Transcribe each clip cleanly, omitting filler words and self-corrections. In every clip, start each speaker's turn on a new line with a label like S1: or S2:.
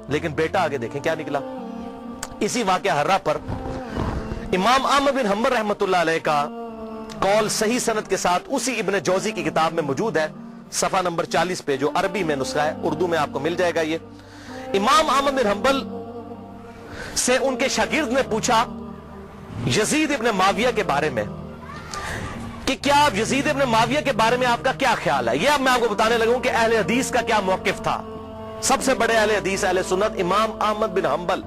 S1: لیکن بیٹا آگے دیکھیں کیا نکلا. اسی واقعہ ہرہ پر امام احمد بن حنبل رحمۃ اللہ علیہ کا قول صحیح سند کے ساتھ اسی ابن جوزی کی کتاب میں موجود ہے, صفحہ نمبر 40 پہ, جو عربی میں نسخہ ہے, اردو میں آپ کو مل جائے گا. یہ امام احمد بن حنبل سے ان کے شاگرد نے پوچھا یزید ابن معاویہ کے بارے میں کہ کیا آپ یزید ابن معاویہ کے بارے میں آپ کا کیا خیال ہے. یہ اب میں آپ کو بتانے لگا ہوں کہ اہل حدیث کا کیا موقف تھا. سب سے بڑے اہل حدیث اہل سنت امام احمد بن حنبل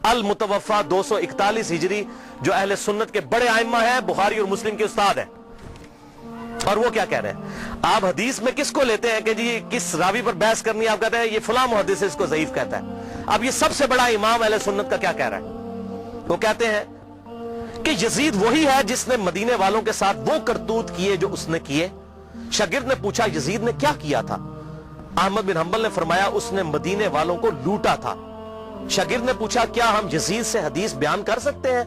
S1: المتوفا 241 ہجری, جو اہل سنت کے بڑے ائمہ ہیں, بخاری اور مسلم کے استاد ہیں. اور وہ کیا کہہ رہے ہیں, آپ حدیث میں کس کو لیتے ہیں کہ جی کس راوی پر بحث کرنی ہے, آپ کہتے ہیں یہ فلاں محدث اس کو ضعیف کہتا ہے. اب یہ سب سے بڑا امام اہل سنت کا کیا کہہ رہا ہے, وہ کہتے ہیں کہ یزید وہی ہے جس نے مدینے والوں کے ساتھ وہ کرتوت کیے جو اس نے کیے. شاگرد نے پوچھا یزید نے کیا کیا تھا. احمد بن حنبل نے فرمایا اس نے مدینے والوں کو لوٹا تھا. شاگرد نے پوچھا کیا ہم یزید سے حدیث بیان کر سکتے ہیں.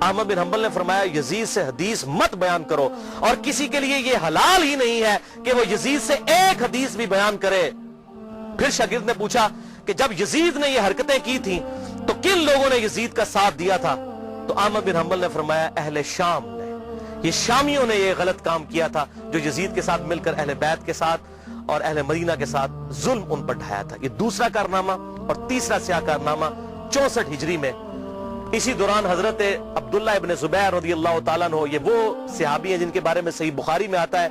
S1: احمد بن حنبل نے فرمایا یزید سے حدیث مت بیان کرو, اور کسی کے لیے یہ حلال ہی نہیں ہے کہ وہ یزید سے ایک حدیث بھی بیان کرے. پھر شاگرد نے پوچھا کہ جب یزید نے یہ حرکتیں کی تھیں تو کن لوگوں نے یزید کا ساتھ دیا تھا. تو احمد بن حنبل نے فرمایا اہل شام نے, یہ شامیوں نے یہ غلط کام کیا تھا جو یزید کے ساتھ مل کر اہل بیت کے ساتھ اور اہل مدینہ کے ساتھ ظلم ان پر ڈھایا تھا. یہ دوسرا کارنامہ. اور تیسرا سیاہ کارنامہ 64 ہجری میں اسی دوران حضرت عبداللہ ابن زبیر رضی اللہ تعالیٰ عنہ, یہ وہ صحابی ہیں جن کے بارے میں صحیح بخاری میں آتا ہے,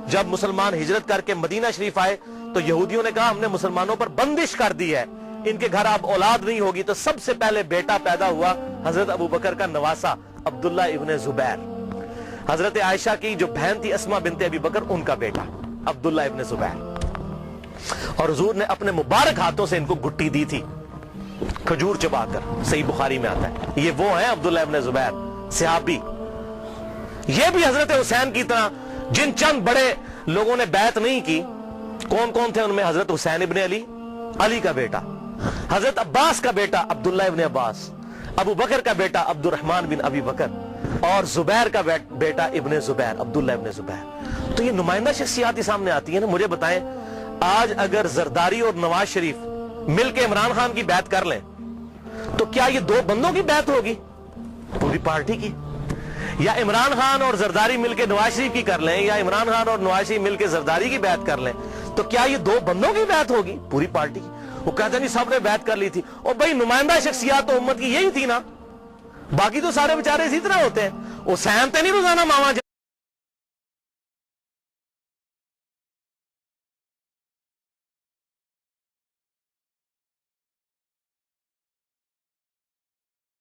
S1: جب مسلمان ہجرت کر کے مدینہ شریف آئے تو یہودیوں نے کہا ہم نے مسلمانوں پر بندش کر دی ہے, ان کے گھر اب اولاد نہیں ہوگی. تو سب سے پہلے بیٹا پیدا ہوا حضرت ابو بکر کا نواسا عبداللہ ابن زبیر, حضرت عائشہ کی جو بہن تھی اسما بنت ابی بکر, ان کا بیٹا عبداللہ ابن زبیر. اور حضور نے اپنے مبارک ہاتھوں سے ان کو گٹی دی تھی کھجور چبا کر, صحیح بخاری میں آتا ہے. یہ وہ ہیں عبداللہ ابن زبیر صحابی. یہ بھی حضرت حسین کی طرح جن چند بڑے لوگوں نے بیعت نہیں کی, کون کون تھے ان میں, حضرت حسین ابن علی, علی کا بیٹا, حضرت عباس کا بیٹا عبداللہ ابن عباس, ابو بکر کا بیٹا عبد الرحمن بن ابی بکر, اور زبیر کا بیٹا ابن زبیر, عبداللہ ابن زبیر. تو یہ نمائندہ شخصیات ہی سامنے آتی ہیں نا. مجھے بتائیں آج اگر زرداری اور نواز شریف مل کے عمران خان کی بیعت کر لیں تو کیا یہ دو بندوں کی بیعت ہوگی, پوری پارٹی کی؟ یا عمران خان اور زرداری مل کے نواز شریف کی کر لیں, یا عمران خان اور نواز شریف مل کے زرداری کی بیعت کر لیں, تو کیا یہ دو بندوں کی بیعت ہوگی, پوری پارٹی کی؟ وہ کہتے ہیں سب نے بیعت کر لی تھی. اور بھائی نمائندہ شخصیات تو امت کی یہی تھی نا, باقی تو سارے بیچارے اسی طرح ہوتے ہیں. حسین تے نہیں روزانہ ماما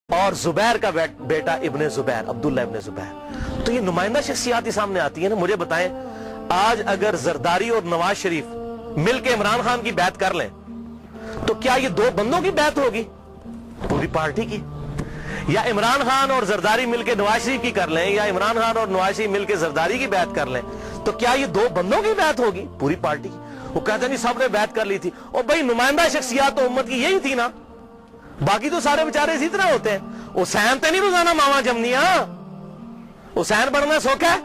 S1: اور زبیر کا بیٹا ابن زبیر, عبداللہ ابن زبیر. تو یہ نمائندہ شخصیات ہی سامنے آتی ہیں نا. مجھے بتائیں آج اگر زرداری اور نواز شریف مل کے عمران خان کی بیعت کر لیں تو کیا یہ دو بندوں کی بیعت ہوگی, پوری پارٹی کی؟ یا عمران خان اور زرداری مل کے نواز شریف کی کر لیں, یا عمران خان اور نواز شریف مل کے زرداری کی بیعت کر لیں, تو کیا یہ دو بندوں کی بیعت ہوگی, پوری پارٹی کی؟ وہ کہتے ہیں سب نے بیعت کر لی تھی. اور بھائی نمائندہ شخصیات تو امت کی یہی تھی نا, باقی تو سارے بیچارے اسی طرح ہوتے ہیں. حسین تے نہیں روزانہ ماما جمنیاں, حسین بڑھنا سوکھا ہے.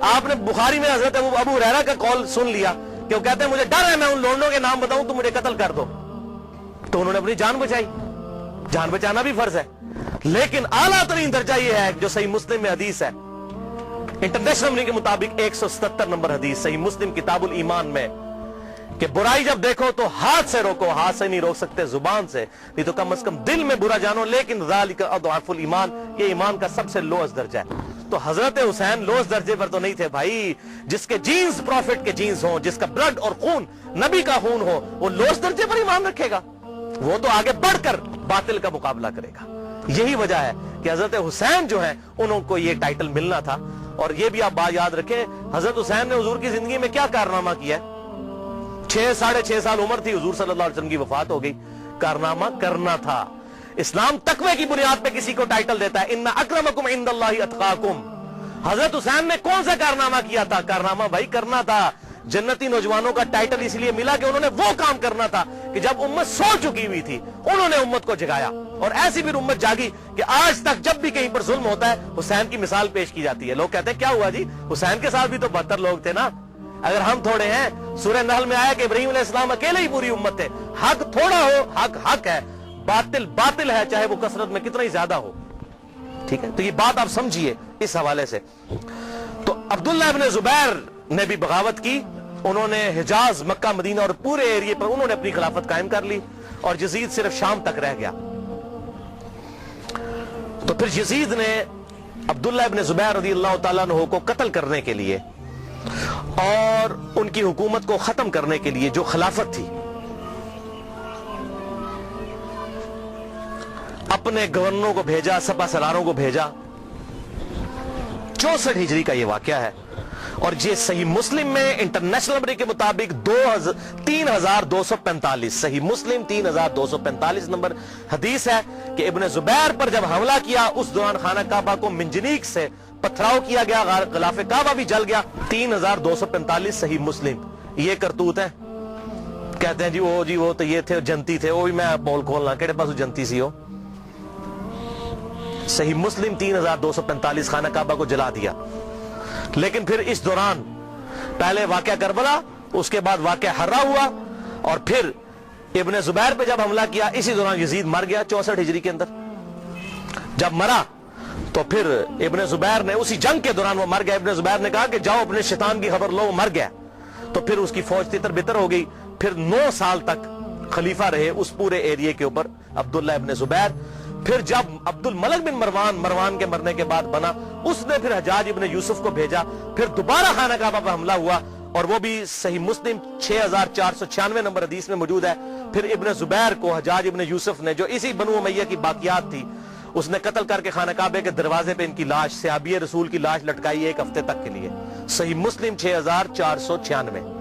S1: آپ نے بخاری میں حضرت ابو ہریرہ کا قول سن لیا کہ وہ کہتے ہیں مجھے ڈر ہے میں ان لونڈوں کے نام بتاؤں تو مجھے قتل کر دو, تو انہوں نے اپنی جان بچائی. جان بچانا بھی فرض ہے, لیکن اعلیٰ ترین درجہ یہ ہے جو صحیح مسلم میں حدیث ہے, انٹرنیشنل کے مطابق 177 نمبر حدیث صحیح مسلم کتاب الایمان میں, کہ برائی جب دیکھو تو ہاتھ سے روکو, ہاتھ سے نہیں روک سکتے زبان سے, نہیں تو کم از کم دل میں برا جانو, لیکن ذالک اضعف الایمان, یہ ایمان کا سب سے لوئسٹ درجہ ہے. تو حضرت حسین لوئسٹ درجے پر تو نہیں تھے بھائی. جس کے جینز پروفٹ کے جینز ہوں, جس کا بلڈ اور خون نبی کا خون ہو, وہ لوئسٹ درجے پر ایمان رکھے گا؟ وہ تو آگے بڑھ کر باطل کا مقابلہ کرے گا. یہی وجہ ہے کہ حضرت حسین جو ہیں انہوں کو یہ ٹائٹل ملنا تھا. اور یہ بھی آپ بات یاد رکھیں, حضرت حسین نے حضور کی زندگی میں کیا کارنامہ کیا ہے. 6.5 سال عمر تھی, حضور صلی اللہ علیہ وسلم کی وفات ہو گئی. کارنامہ کرنا تھا. اسلام تقوی کی بنیاد پہ کسی کو ٹائٹل دیتا ہے, ان اکرمکم عند اللہ اتقاکم. حضرت حسین نے کون سا کارنامہ کیا تھا؟ کارنامہ بھائی کرنا تھا. جنتی نوجوانوں کا ٹائٹل اس لیے ملا کہ انہوں نے وہ کام کرنا تھا کہ جب امت سو چکی ہوئی تھی انہوں نے امت کو جگایا. اور ایسی بھی امت جاگی کہ آج تک جب بھی کہیں پر ظلم ہوتا ہے حسین کی مثال پیش کی جاتی ہے. لوگ کہتے ہیں کیا ہوا جی, حسین کے ساتھ بھی تو 72 لوگ تھے نا. اگر ہم تھوڑے ہیں، سورہ نحل میں آیا کہ ابراہیم علیہ السلام اکیلے ہی پوری امت ہے. حق تھوڑا ہو، حق حق ہے، باطل باطل ہے، چاہے وہ کثرت میں کتنا ہی زیادہ ہو. ٹھیک ہے، تو یہ بات آپ سمجھیے اس حوالے سے. تو عبداللہ ابن زبیر نے بھی بغاوت کی. انہوں نے حجاز، مکہ، مدینہ اور پورے ایریے پر انہوں نے اپنی خلافت قائم کر لی، اور یزید صرف شام تک رہ گیا. تو پھر یزید نے عبداللہ ابن زبیر رضی اللہ تعالیٰ عنہ کو قتل کرنے کے لیے اور ان کی حکومت کو ختم کرنے کے لیے جو خلافت تھی، اپنے گورنروں کو بھیجا، سپہ سالاروں کو بھیجا. 64 ہجری کا یہ واقعہ ہے، اور یہ صحیح مسلم میں انٹرنیشنل نمبر کے مطابق 3245 صحیح مسلم 3245 نمبر حدیث ہے کہ ابن زبیر پر جب حملہ کیا اس دوران خانہ کعبہ کو منجنیق سے پتھراؤ کیا گیا، غلاف کعبہ بھی جل گیا. 3245 صحیح مسلم. یہ کرتوت ہے. کہتے ہیں جی وہ تو یہ تھے جنتی تھے، وہ بھی میں پول کھولنا کہڑے پاس جنتی سی ہو. صحیح مسلم 3245 خانہ کعبہ کو جلا دیا. لیکن پھر اس دوران پہلے واقعہ کربلا، اس کے بعد واقعہ ہرا ہوا، اور پھر ابن زبیر پہ جب حملہ کیا اسی دوران یزید مر گیا 64 ہجری کے اندر. جب مرا تو پھر ابن زبیر نے اسی جنگ کے دوران وہ مر گیا. ابن زبیر نے کہا کہ جاؤ اپنے شیطان کی خبر لو، وہ مر گیا. تو پھر اس کی فوج تتر بتر ہو گئی. پھر 9 سال تک خلیفہ رہے اس پورے ایریے کے اوپر عبداللہ ابن زبیر. پھر جب عبد الملک بن مروان کے مرنے کے بعد بنا، اس نے پھر حجاج ابن یوسف کو بھیجا. پھر دوبارہ خانہ کعبہ پر حملہ ہوا، اور وہ بھی صحیح مسلم 6496 نمبر حدیث میں موجود ہے. پھر ابن زبیر کو حجاج ابن یوسف نے، جو اسی بنو امیہ کی باقیات تھی، اس نے قتل کر کے خانہ کعبے کے دروازے پہ ان کی لاش، صحابی رسول کی لاش لٹکائی 1 ہفتے تک کے لیے. صحیح مسلم 6496.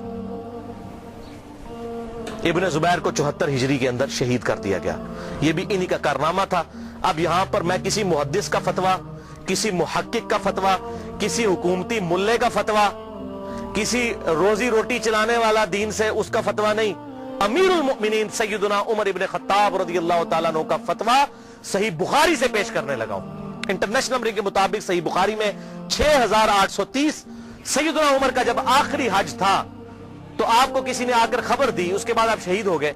S1: ابن زبیر کو 74 ہجری کے اندر شہید کر دیا گیا. یہ بھی انہی کا کارنامہ تھا. اب یہاں پر میں کسی محدث کا فتویٰ، کسی محقق کا فتویٰ، کسی حکومتی ملے کا فتویٰ، کسی روزی روٹی چلانے والا دین سے اس کا فتویٰ نہیں، امیر المؤمنین سیدنا عمر ابن خطاب رضی اللہ تعالیٰ عنہ کا فتویٰ صحیح بخاری سے پیش کرنے لگا ہوں. انٹرنیشنل نمبر کے مطابق صحیح بخاری میں 6830. سیدنا عمر کا جب آخری حج تھا تو آپ کو کسی نے آ کر خبر دی، اس کے بعد آپ شہید ہو گئے،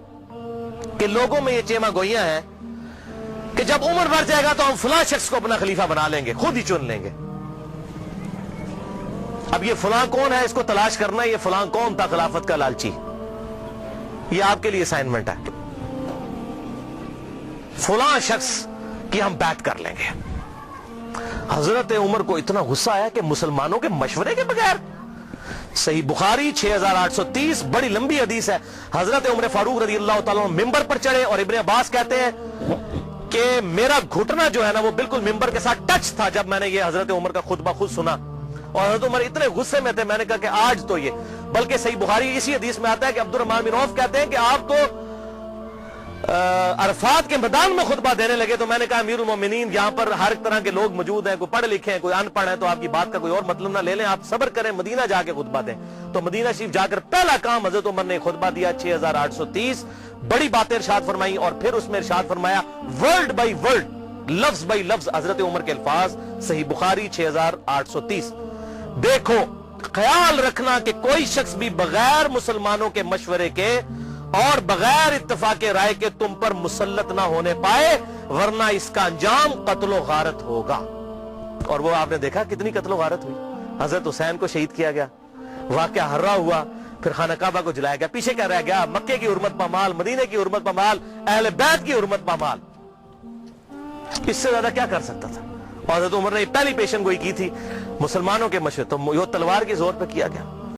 S1: کہ لوگوں میں یہ چیما گوئیاں ہیں کہ جب عمر بڑھ جائے گا تو ہم فلاں شخص کو اپنا خلیفہ بنا لیں گے، خود ہی چن لیں گے. اب یہ فلاں کون ہے، اس کو تلاش کرنا ہے. یہ فلاں کون تھا خلافت کا لالچی؟ یہ آپ کے لیے اسائنمنٹ ہے. فلاں شخص کی ہم بیعت کر لیں گے. حضرت عمر کو اتنا غصہ آیا کہ مسلمانوں کے مشورے کے بغیر. صحیح بخاری 6830 بڑی لمبی حدیث ہے. حضرت عمر فاروق رضی اللہ تعالیٰ ممبر پر چڑھے، اور ابن عباس کہتے ہیں کہ میرا گھٹنا جو ہے نا وہ بالکل ممبر کے ساتھ ٹچ تھا جب میں نے یہ حضرت عمر کا خطبہ خود سنا. اور حضرت عمر اتنے غصے میں تھے، میں نے کہا کہ آج تو یہ، بلکہ صحیح بخاری اسی حدیث میں آتا ہے کہ عبد الرحمن بن عوف کہتے ہیں کہ آپ تو عرفات کے میدان میں خطبہ دینے لگے. تو میں نے کہا امیر المومنین یہاں پر ہر طرح کے لوگ موجود ہیں، کوئی پڑھ لکھے ہیں، کوئی ان پڑھ ہے، تو آپ کی بات کا کوئی اور مطلب نہ لے لیں، آپ صبر کریں، مدینہ جا کے خطبہ دیں. تو مدینہ شریف جا کر پہلا کام حضرت عمر نے خطبہ دیا 6830. بڑی باتیں ارشاد فرمائی، اور پھر اس میں ارشاد فرمایا ورڈ بائی ورڈ، لفظ بائی لفظ حضرت عمر کے الفاظ. صحیح بخاری 6830. دیکھو، خیال رکھنا کہ کوئی شخص بھی بغیر مسلمانوں کے مشورے کے اور بغیر اتفاق رائے کے تم پر مسلط نہ ہونے پائے، ورنہ اس کا انجام قتل و غارت ہوگا. اور وہ آپ نے دیکھا کتنی قتل و غارت ہوئی. حضرت حسین کو شہید کیا گیا، واقعہ ہرا ہوا، پھر خانہ کعبہ کو جلایا گیا. پیچھے کیا رہ گیا؟ مکے کی حرمت پامال، مدینے کی حرمت پامال، اہل بیت کی حرمت پامال. اس سے زیادہ کیا کر سکتا تھا؟ اور حضرت عمر نے پہلی پیشن گوئی کی تھی مسلمانوں کے مشورے، تو یہ تلوار کے زور پہ کیا گیا.